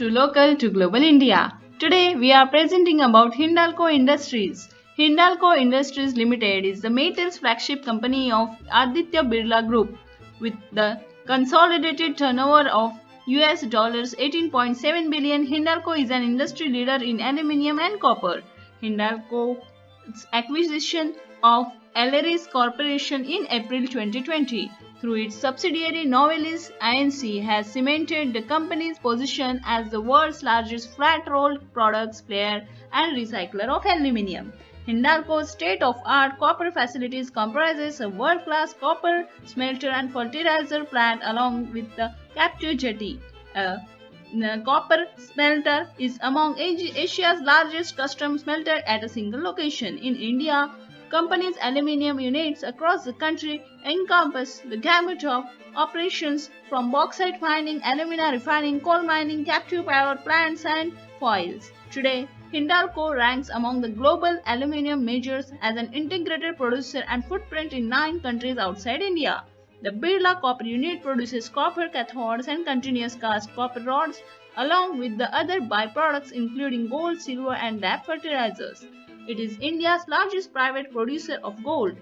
to Local to Global India. Today we are presenting about Hindalco Industries. Hindalco Industries Limited is the metals flagship company of Aditya Birla Group with the consolidated turnover of US dollars 18.7 billion. Hindalco is an industry leader in aluminium and copper. Hindalco's acquisition of Aleris Corporation in April 2020 through its subsidiary Novelis Inc. has cemented the company's position as the world's largest flat-rolled products player and recycler of aluminium. Hindalco's state-of-art copper facilities comprises a world-class copper smelter and fertilizer plant along with the capture jetty. The copper smelter is among Asia's largest custom smelter at a single location. In India, company's aluminium units across the country encompass the gamut of operations from bauxite mining, alumina refining, coal mining, captive power plants, and foils. Today, Hindalco ranks among the global aluminium majors as an integrated producer and footprint in 9 countries outside India. The Birla Copper Unit produces copper cathodes and continuous cast copper rods, along with the other byproducts including gold, silver, and DAP fertilizers. It is India's largest private producer of gold.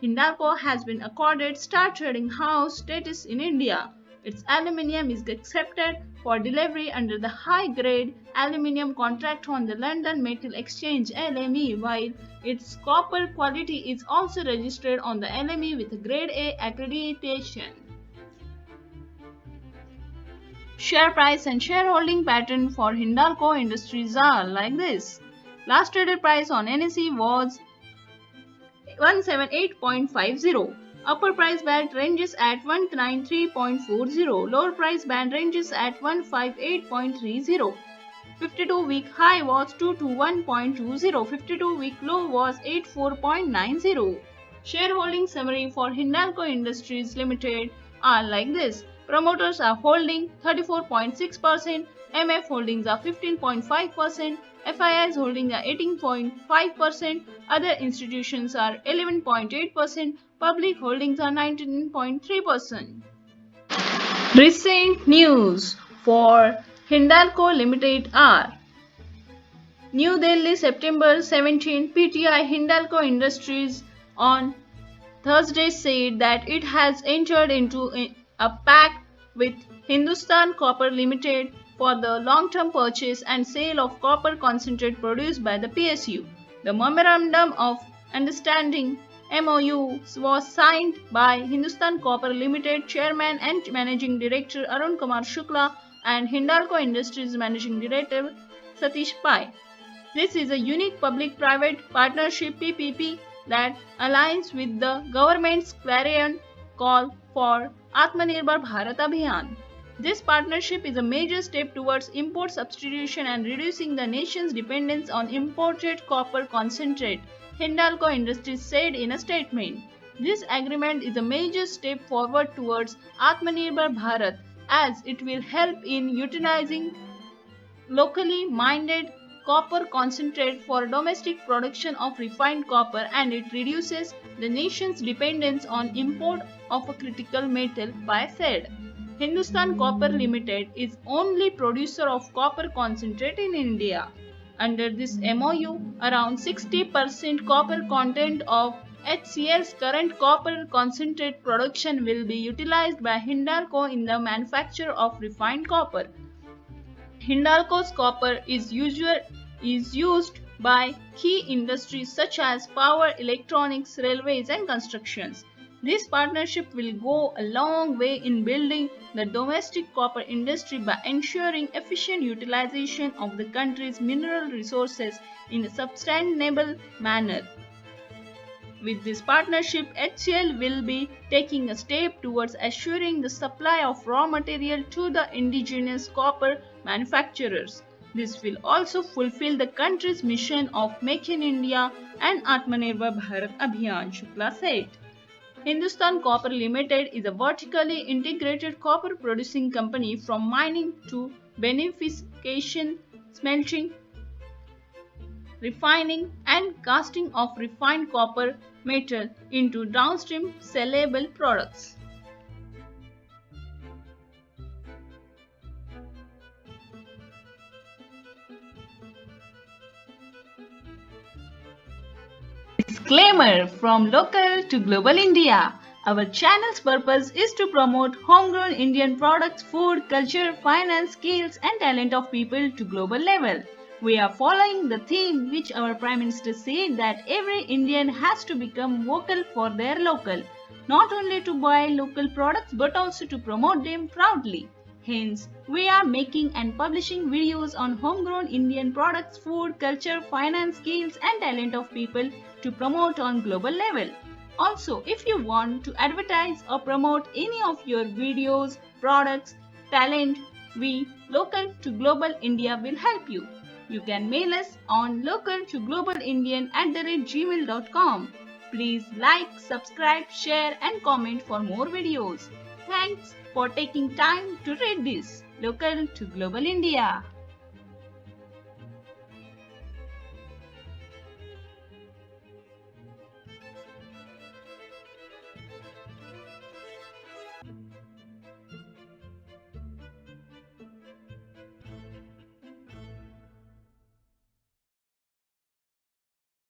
Hindalco has been accorded Star Trading House status in India. Its aluminium is accepted for delivery under the high-grade aluminium contract on the London Metal Exchange (LME), while its copper quality is also registered on the LME with a Grade A accreditation. Share price and shareholding pattern for Hindalco Industries are like this. Last traded price on NSE was 178.50. Upper price band ranges at 193.40. Lower price band ranges at 158.30. 52-week high was 221.20. 52-week low was 84.90. Shareholding summary for Hindalco Industries Limited are like this. Promoters are holding 34.6%, MF holdings are 15.5%, FIIs holding are 18.5%, other institutions are 11.8%, public holdings are 19.3%. Recent news for Hindalco Limited are New Delhi, September 17, PTI Hindalco Industries on Thursday said that it has entered into a pact with Hindustan Copper Limited for the long-term purchase and sale of copper concentrate produced by the PSU. The Memorandum of Understanding MOU was signed by Hindustan Copper Limited Chairman and Managing Director Arun Kumar Shukla and Hindalco Industries Managing Director Satish Pai. This is a unique public-private partnership PPP that aligns with the government's clarion call for Atmanirbhar Bharat Abhiyan. This partnership is a major step towards import substitution and reducing the nation's dependence on imported copper concentrate, Hindalco Industries said in a statement. This agreement is a major step forward towards Atmanirbhar Bharat as it will help in utilizing locally mined copper concentrate for domestic production of refined copper, and it reduces the nation's dependence on import of a critical metal, Pai said. Hindustan Copper Limited is only producer of copper concentrate in India. Under this MOU, around 60% copper content of HCL's current copper concentrate production will be utilized by Hindalco in the manufacture of refined copper. Hindalco's copper is used by key industries such as power, electronics, railways, and constructions. This partnership will go a long way in building the domestic copper industry by ensuring efficient utilization of the country's mineral resources in a sustainable manner. With this partnership, HCL will be taking a step towards assuring the supply of raw material to the indigenous copper manufacturers. This will also fulfill the country's mission of Make in India and Atmanirbhar Bharat Abhiyan, Shukla said. Hindustan Copper Limited is a vertically integrated copper producing company from mining to beneficiation, smelting, refining, and casting of refined copper metal into downstream sellable products. Disclaimer from local to global India. Our channel's purpose is to promote homegrown Indian products, food, culture, finance, skills, and talent of people to global level. We are following the theme which our Prime Minister said that every Indian has to become vocal for their local, not only to buy local products but also to promote them proudly. Hence, we are making and publishing videos on homegrown Indian products, food, culture, finance, skills, and talent of people to promote on global level. Also, if you want to advertise or promote any of your videos, products, talent, we Local to Global India will help you. You can mail us on localtoglobalindian@gmail.com. Please like, subscribe, share and comment for more videos. Thanks for taking time to read this. Local to Global India.